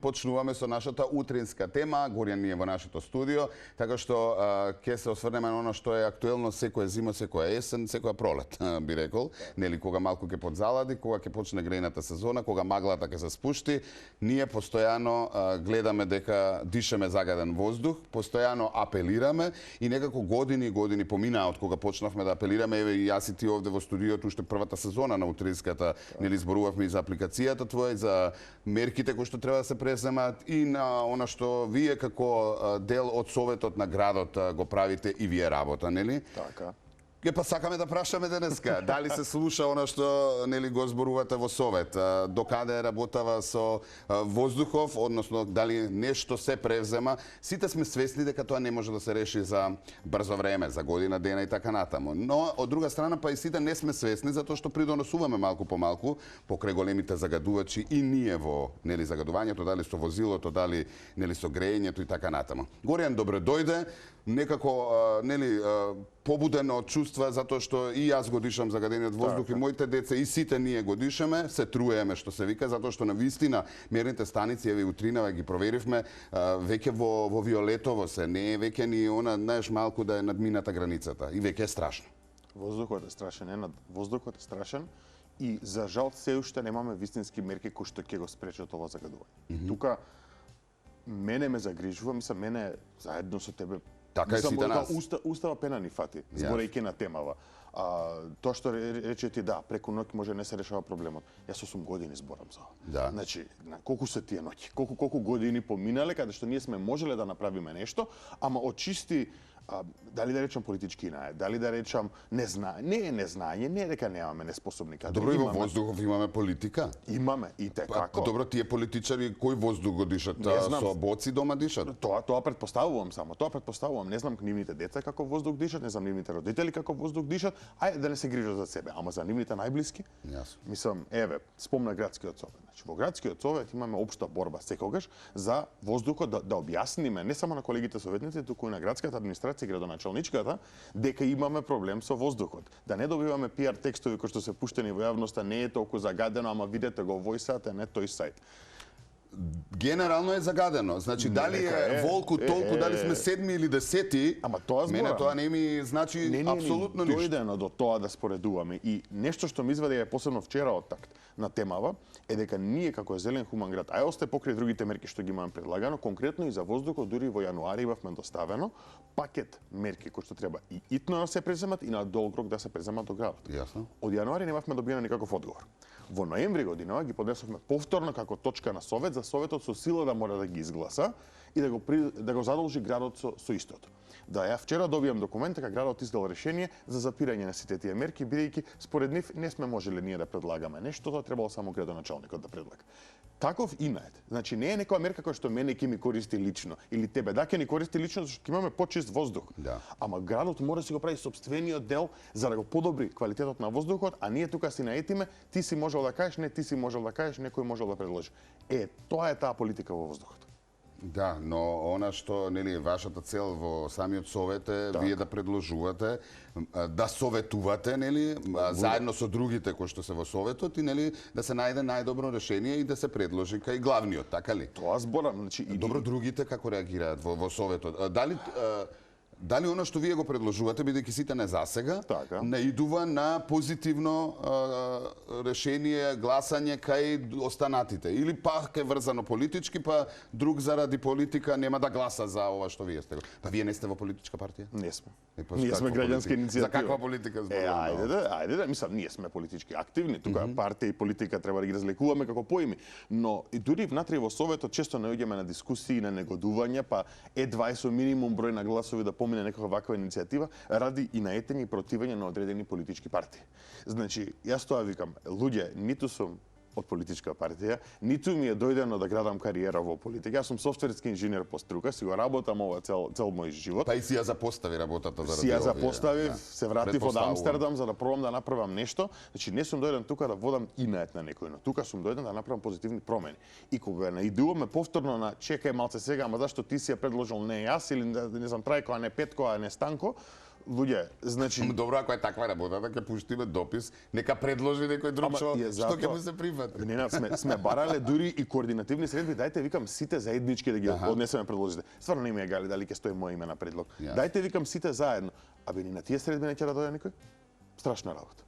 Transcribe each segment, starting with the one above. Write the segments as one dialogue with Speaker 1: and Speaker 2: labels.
Speaker 1: почнуваме со нашата утринска тема. Горјан ни е во нашето студио, така што ќе се осврнеме на оно што е актуелно секоја зима, секоја есен, секоја пролет, би рекол. Нели, кога малку ќе подзалади, кога ќе почне грејната сезона, кога маглата ќе се спушти, ние постојано гледаме дека дишеме загаден воздух, постојано апелираме и некако години поминаа од кога почнавме да апелираме. Еве и јас и ти овде во студиото уште првата сезона на утринската, нели, зборувавме и за апликацијата твоја, за мерките кои што треба да се преземат и на она што вие како дел од Советот на градот го правите и вие работа, нели?
Speaker 2: Така.
Speaker 1: Па сакаме да прашаме денеска, дали се слуша она што, нели, го зборувате во Совет, докаде работава со воздухов, односно дали нешто се превзема. Сите сме свесни дека тоа не може да се реши за брзо време, за година, дена и така натаму. Но од друга страна па и сите не сме свесни затоа што придонесуваме малку по малку покрај големите загадувачи и ние во, нели, загадувањето, дали со возилото, дали, нели, со грејењето и така натаму. Горјан, добре дојде. Некако, нели, побуден од чувства затоа што и јас го дишам загадениот воздух, и моите деца, и сите ние го дишаме, се труеме што се вика, затоа што на вистина мерните станици, еве утринава ги проверивме, веќе во виолетово се, не е веќе ни она, знаеш, малку да е надмината границата и веќе е страшно.
Speaker 2: Воздухот е страшен, воздухот е страшен и за жал се уште немаме вистински мерки кои што ќе го спречат ова загадување. Тука мене ме загрижува, мислам, мене заедно со тебе.
Speaker 1: Така и сите нас.
Speaker 2: Устава пена ни фати, зборејќи на темава. Тоа што рече ти, да, преку ноќ може не се решава проблемот. Јас 8 години зборам за ова.
Speaker 1: Да.
Speaker 2: Значи, колку се тие ноќи, колку години поминале каде што ние сме можеле да направиме нешто, ама од чисти дали да речам политички инаe, дали да речам незнање, не е незнање, не е дека немаме неспособни кадри.
Speaker 1: Добро, и во воздухов имаме политика.
Speaker 2: Имаме и како.
Speaker 1: Добро, тие политичари кој воздух го дишат? Со боци дома дишат?
Speaker 2: Тоа претпоставувам само. Не знам нивните деца како воздух дишат, не знам нивните родители како воздух дишат, ајде да не се грижат за себе, ама за нивните најблиски.
Speaker 1: Јасно.
Speaker 2: Мислам, еве, спомна градскиот совет. Значи, во градскиот совет имаме општа борба секогаш за воздухот да објасниме не само на колегите советници, туку и на градската администрација и градоначалничката, дека имаме проблем со воздухот. Да не добиваме пиар текстови кои што се пуштени во јавноста, не е толку загадено, ама видете го војсат, не тој сајт.
Speaker 1: Генерално е загадено. Значи, дали е волку толку, дали сме 7 или 10,
Speaker 2: ама тоа зборам.
Speaker 1: Мене тоа не ми значи апсолутно ништо.
Speaker 2: Дојдено до тоа да споредуваме и нешто што ми извади е посебно вчера од такт на темава е дека ние како зелен хуман град, а осте покрај другите мерки што ги имаме предлагано, конкретно и за воздухот, дури во јануари имавме доставено пакет мерки кои што треба и итно да се преземат и на долг рок да се преземат до градот.
Speaker 1: Јасно.
Speaker 2: Од јануари немавме добиено никаков одговор. Во ноември годинава ги поднесовме повторно како точка на совет за советот со сила да мора да ги изгласа и да го задолжи градот со истото. Да, ја вчера добијам документ дека градот издал решение за запирање на сите тие мерки, бидејќи според нив не сме можеле ние да предлагаме нешто, тоа требало само градоначалникот да предлага. Таков инает. Значи не е некоја мерка која што мене ќе ми користи лично или тебе да ќе ни користи лично зашто ќе имаме почист воздух.
Speaker 1: Да.
Speaker 2: Ама градот мора да си го прави сопствениот дел за да го подобри квалитетот на воздухот, а ние тука си наетиме, ти си можел да кажеш, не ти си можел да кажеш, некој можел да предложи. Тоа е таа политика во воздухот.
Speaker 1: Да, но она што, нели, вашата цел во самиот совет е вие да предложувате, да советувате, нели, заедно со другите кои што се во советот и, нели, да се најде најдобро решение и да се предложи кај главниот, така ли?
Speaker 2: Тоа зборам, значи
Speaker 1: Добро, другите како реагираат во советот? Дали оно што вие го предложувате, бидејќи сите не засега, наидува на позитивно решение, гласање кај останатите? Или пак е врзано политички, па друг заради политика нема да гласа за ова што вие сте? Па вие не сте во политичка партија?
Speaker 2: Не сме. Ние сме граѓанска иницијатива.
Speaker 1: За каква политика зборуваме?
Speaker 2: Ајде да, мислам, ние сме политички активни, тука партија и политика треба да ги разликуваме како поими, но и дури внатре во советот често наоѓаме на дискусии, на негодувања, па едва со минимум број на гласови да помине некоја ваква иницијатива ради и наетење и противење на одредени политички партии. Значи, јас тоа викам, луѓе, ниту сум од политичка партија, ниту ми е дојдено да градам кариера во политика. Јас сум софтверски инженер по струка, си го работам ова цел мој живот.
Speaker 1: Па и си ја запостави работата заради
Speaker 2: Си ја запоставив, се вратив од Амстердам за да пробам да направам нешто. Значи не сум дојден тука да водам инает на некој, но тука сум дојден да направам позитивни промени. И кога наидуваме повторно на чекај малце сега, ама зашто ти си ја предложил не јас или не знам Трајко, а не Петко, а не Станко, Луѓе, значи
Speaker 1: Добро, ако е таква работа, да ќе пуштиме допис, нека предложи некој друг што ќе му се прифати.
Speaker 2: Ненад, сме барале дури и координативни средби, дајте викам сите заеднички да ги однесеме предложите. Стварно не ми е гали дали ќе стои моје име на предлог. Дајте викам сите заедно. Абе ни на тие средби не ќе да дојде никој? Страшна работа.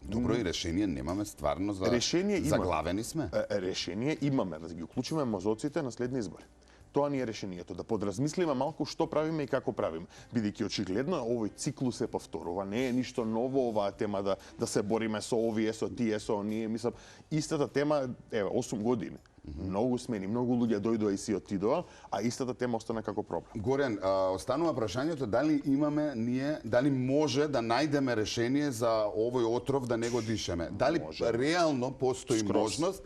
Speaker 1: Добро, и решение немаме стварно за
Speaker 2: решение
Speaker 1: заглавени сме.
Speaker 2: Решение имаме да ги уклучиме мозоците на следни избори. Тоа ни е решението, да подразмислиме малку што правиме и како правиме. Бидејќи очигледно овој циклус се повторува, не е ништо ново оваа тема да се бориме со овие, со тие, со оние, мислам, истата тема, еве, 8 години. Многу смени, многу луѓе дојдоа и си отидоа, а истата тема остана како проблем.
Speaker 1: Горен, останува прашањето дали имаме ние, дали може да најдеме решение за овој отров да не го дишеме. Дали реално постои можност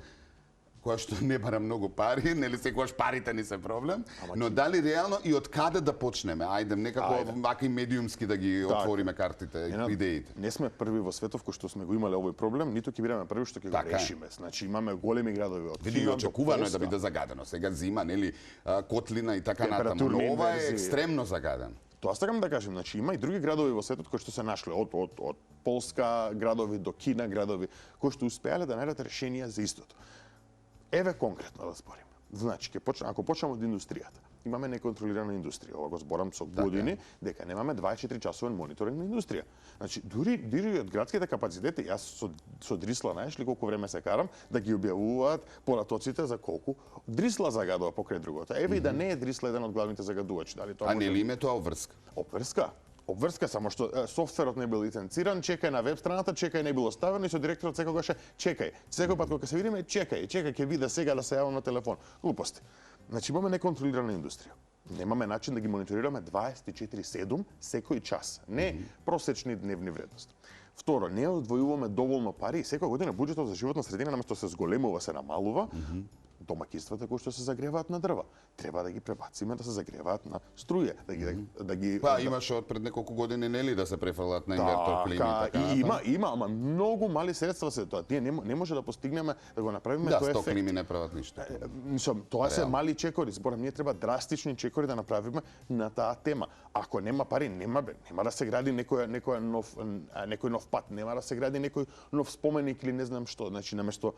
Speaker 1: која што не бара многу пари, нели секогаш парите ни се проблем, но дали реално и од каде да почнеме? Ајде некако вака и медиумски да ги отвориме картите, идеите.
Speaker 2: Не сме први во светов кој што сме го имале овој проблем, ниту ќе бидеме први што ќе го решиме. Значи имаме големи градови од
Speaker 1: Види, очекувано е да биде загадено. Сега зима, нели, Котлина и така натаму, но ова е екстремно загадено.
Speaker 2: Тоа сакам да кажем, значи има и други градови во светот кои што се нашле од Полска градови до Кина градови кои што успеале да најдат решенија за истото. Еве конкретно да збориме. Значи, ако почнеме од индустријата, имаме неконтролирана индустрија. Ова го зборам со години, дека немаме 24 часовен мониторинг на индустрија. Значи, дури од градските капацитети, јас со Дрисла, знаеш ли колку време се карам да ги објавуваат поратоците за колку Дрисла загадува покрај другото. Еве и да не е Дрисла еден од главните загадувачи, дали тоа
Speaker 1: не ли име тоа обврска?
Speaker 2: Обврска, само што софтверот не бил лиценциран, чекај на веб страната, чекај не било ставено и со директорот секогаш чекај. Секој пат кога се видиме, чекај, ќе биде сега да се јавам на телефон. Глупости. Значи имаме неконтролирана индустрија. Немаме начин да ги мониторираме 24/7 секој час, не просечни дневни вредности. Второ, не одвојуваме доволно пари и секоја година буџетот за животна средина наместо се зголемува, се намалува. Домаќинствата кои што се загреваат на дрва, треба да ги пребациме да се загреваат на струја, да ги
Speaker 1: имаше од пред неколку години нели да се префрлат на инвертор клими
Speaker 2: така. Има, ама многу мали средства се тоа. Ние не може да постигнеме да го направиме тој ефект.
Speaker 1: Да, 100 клими не прават ништо.
Speaker 2: Мислам, тоа се мали чекори, зборам, ние треба драстични чекори да направиме на таа тема. Ако нема пари, нема да се гради некој нов пат, нема да се гради некој нов споменик или не знам што. Значи наместо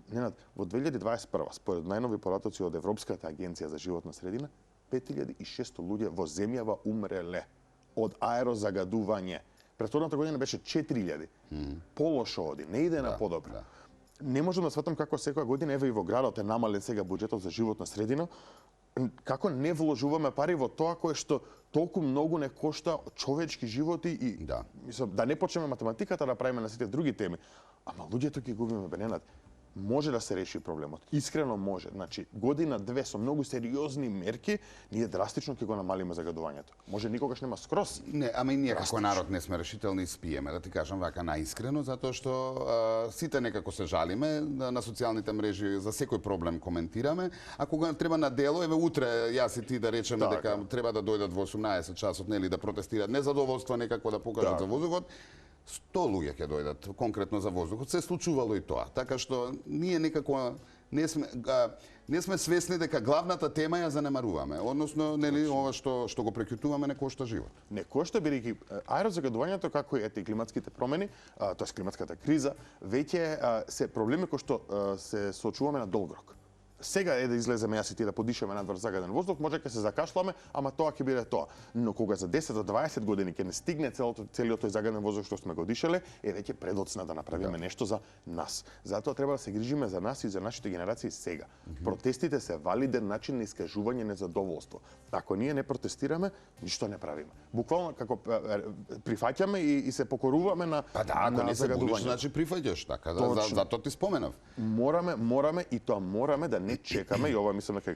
Speaker 2: Ненад, во 2021, според најнови поратоци од Европската агенција за животна средина, 5600 луѓе во земјава умреле од аерозагадување. Претходната година беше 4000. Полошо оди, не иде на подобро. Не можам да сватам како секоја година, еве и во градот е намален сега буџетот за животна средина, како не вложуваме пари во тоа кое што толку многу не кошта човечки животи и мислам, да не почнеме математиката да правиме на сите други теми. Ама луѓето ќе губиме, Ненад. Може да се реши проблемот. Искрено може. Значи, година-две со многу сериозни мерки, ние драстично ќе го намалиме загадувањето. Може никогаш нема скроз.
Speaker 1: Не, ама и ние како народ не сме решителни и спиеме, да ти кажам вака наискрено, затоа што сите некако се жалиме на социјалните мрежи, за секој проблем коментираме, а кога треба на дело, еве утре јас и ти да речеме дека треба да дојдат во 18 часот, нели, да протестираат незадоволство некако да покажат за воздухот, 100 луѓе ќе дојдат конкретно за воздухот. Се случувало и тоа. Така што ние некако не сме свесни дека главната тема ја занемаруваме. Односно, нели, ова што го преќутуваме не кошта живот.
Speaker 2: Не кошта, бидејќи аерозагадувањето, како и климатските промени, тоест климатската криза, веќе се проблеми кои што се соочуваме на долг рок. Сега е да излеземе јас и ти да подишеме надвор загаден воздух, може ќе се закашламе, ама тоа ќе биде тоа. Но кога за 10 до 20 години ќе не стигне целиот тој загаден воздух што сме го дишале, е веќе предоцна да направиме нешто за нас. Затоа треба да се грижиме за нас и за нашите генерации сега. Протестите се валиден начин на искажување незадоволство. Ако ние не протестираме, ништо не правиме. Буквално како прифаќаме и се покоруваме на
Speaker 1: ако не се буниш, значи прифаќаш, така, затоа ти споменав.
Speaker 2: Мораме и тоа мораме да не чекаме, и ова мислам дека е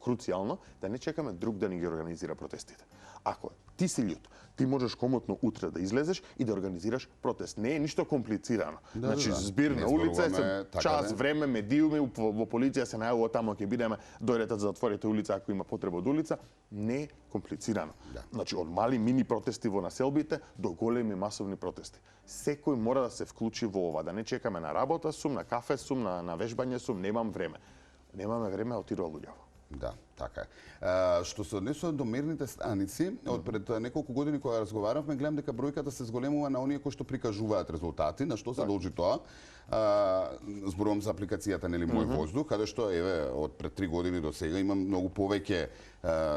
Speaker 2: круцијално, да не чекаме друг да ни ги организира протестите. Ако ти си лют, ти можеш комотно утре да излезеш и да организираш протест. Не е ништо комплицирано. Значи, збир на улица, час, време, медиуми, во полиција се најавува тамо ќе бидеме, дојдете за затворите улица ако има потреба од улица. Не е комплицирано. Значи, од мали мини протести во населбите до големи масовни протести. Секој мора да се вклучи во ова, да не чекаме на работа сум, на кафе сум, на вежбање сум, немам време. Немаме време, отидува луѓето.
Speaker 1: Да. Така е. Што се однесува до мерните станици, од пред неколку години кога разговаравме, гледам дека бројката се зголемува на оние кои што прикажуваат резултати. На што се должи тоа? Зборувам за апликацијата, нели, Мој воздух, каде што еве од пред 3 години до сега има многу повеќе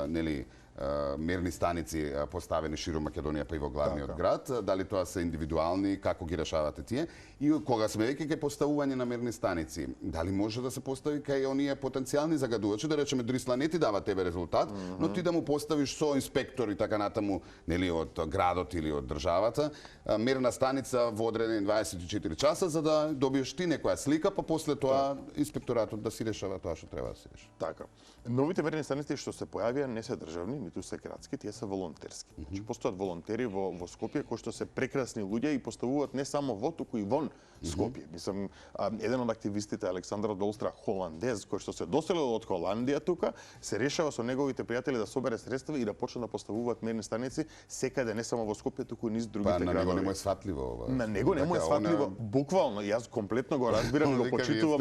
Speaker 1: нели мерни станици поставени широм Македонија, па и во главниот град. Дали тоа се индивидуални, како ги решавате тие? И кога сме веќе кај поставување на мерни станици, дали може да се постави кај оние потенцијални загадувачи, да речеме Дрисла не ти дава тебе резултат, но ти да му поставиш со инспектор и така натаму, нели, од градот или од државата, мерна станица во одредени 24 часа за да добиеш ти некоја слика, па после тоа инспекторатот да си решава тоа што треба да си решава.
Speaker 2: Така. Новите мерни станици што се појавија не се државни, ниту се градски, тие се волонтерски. Значи постојат волонтери во Скопје кои што се прекрасни луѓе и поставуваат не само во, туку и вон Скопје. Мислам, еден од активистите, Александар Долстра, холандез, кој што се доселил од Холандија тука, се решава со неговите пријатели да собере средства и да почне да поставуваат мерни станици секаде, не само во Скопје, туку и низ другите градови.
Speaker 1: Па на него не му е сватливо ова.
Speaker 2: На него не му е сватливо, буквално. Јас комплетно го разбирам и го почитувам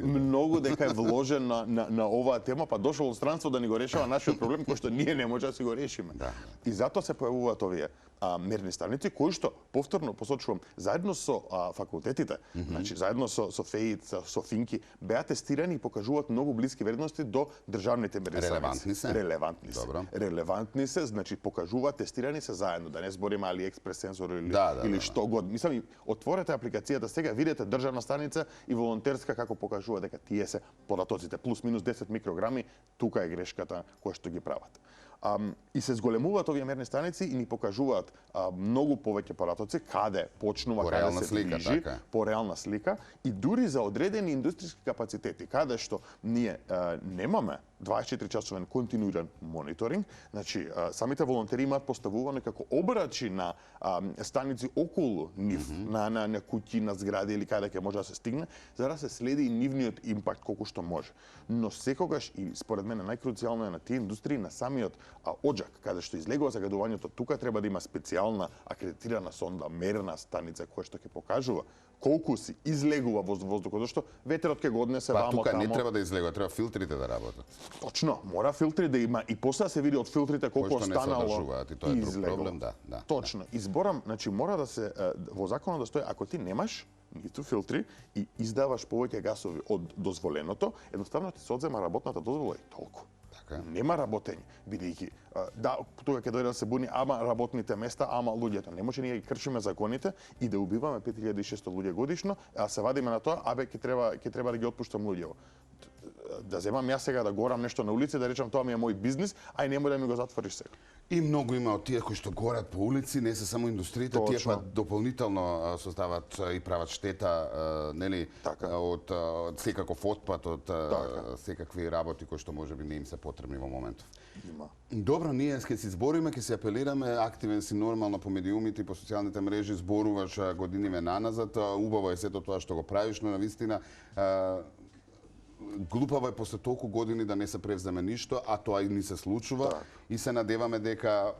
Speaker 2: многу дека е вложен на оваа тема, па дошол од странство да ни го решава нашиот проблем кој што ние не може да си го решиме. И затоа се појавуваат овие мерни станици кои што повторно посочувам заедно со факултетите, значи заедно со ФЕИ, со Финки, беа тестирани и покажуваат многу блиски вредности до државните мерни станици. Релевантни се, значи покажуваат, тестирани се заедно, да не збориме AliExpress сензор или што год. Мислам, отворете апликацијата сега, видете државна станица и волонтерска како покажува дека тие се податоците плюс минус 10 микрограми, тука е грешката која што ги прават. И се зголемуваат овие мерни станици и ни покажуваат многу повеќе податоци каде почнува, каде се движи, по реална слика и дури за одредени индустријски капацитети, каде што ние немаме 24 часовен континуиран мониторинг, значи самите волонтери имаат поставуване како обрачи на станици околу нив, на куќи, на згради или каде ќе може да се стигне, за да се следи и нивниот импакт колку што може. Но секогаш и според мене најкруцијално е на тие индустрии на самиот оџак, каде што излегува загадувањето, тука треба да има специјална акредитирана сонда, мерна станица која што ќе покажува колку си излегува воздухот, зашто ветерот ќе го однесе вамо тамо.
Speaker 1: Тука не треба да излегува, треба филтрите да работат.
Speaker 2: Точно, мора филтри да има и после да се види од филтрите колку останало
Speaker 1: и тоа е друг проблем, да.
Speaker 2: Точно. Изборам, значи мора да се во законот да стои, ако ти немаш ниту филтри и издаваш повеќе гасови од дозволеното, едноставно ти се одзема работната дозвола и толку. Нема работење, бидејќи тука ќе дојде да се буни ама работните места, ама луѓето. Не може ние ги кршиме законите и да убиваме 5600 луѓе годишно, а се вадиме на тоа, ќе треба да ги отпуштам луѓево. Да земам јас сега да горам нешто на улица, да речам тоа ми е мој бизнис, а и немој да ми го затвориш сега.
Speaker 1: И многу има од тие кои што горат по улици, не се само индустриите, тие па дополнително создаваат и прават штета, нели, од секаков отпад, од секакви работи кои што можеби не им се потребни во моментов. Добро, ние ќе се збориме, ќе се апелираме, активен си нормално по медиумите и по социјалните мрежи, зборуваш годиниве наназад, убаво е сето тоа што го правиш, но навистина глупаво е после толку години да не се превземе ништо, а тоа и ни се случува и се надеваме дека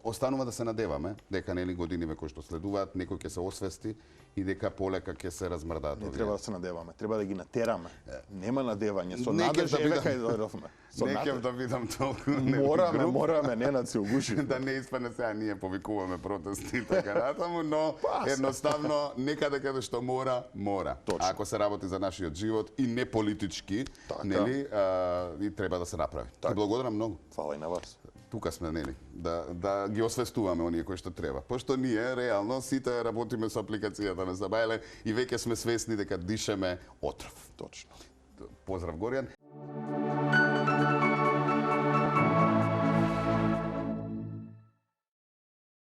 Speaker 1: останува да се надеваме дека нели годиниве кои што следуваат некој ќе се освести и дека полека ќе се размрдаат овие.
Speaker 2: Не треба да се надеваме, треба да ги натераме. Нема надевање, со надеж еве кај дојдовме.
Speaker 1: Некев да видам толку.
Speaker 2: Мораме, Ненад се угуши.
Speaker 1: Да не испане сега ние повикуваме протести и така натаму, но едноставно некаде каде што мора. Ако се работи за нашиот живот и не политички, нели, и треба да се направи. Ти благодарам многу.
Speaker 2: Фала и на вас.
Speaker 1: Тука сме, нели, да ги освестуваме оние кои што треба. Пошто ние реално сите работиме со апликацијата на Забајле и веќе сме свесни дека дишеме отров.
Speaker 2: Точно.
Speaker 1: Поздрав, Горијан.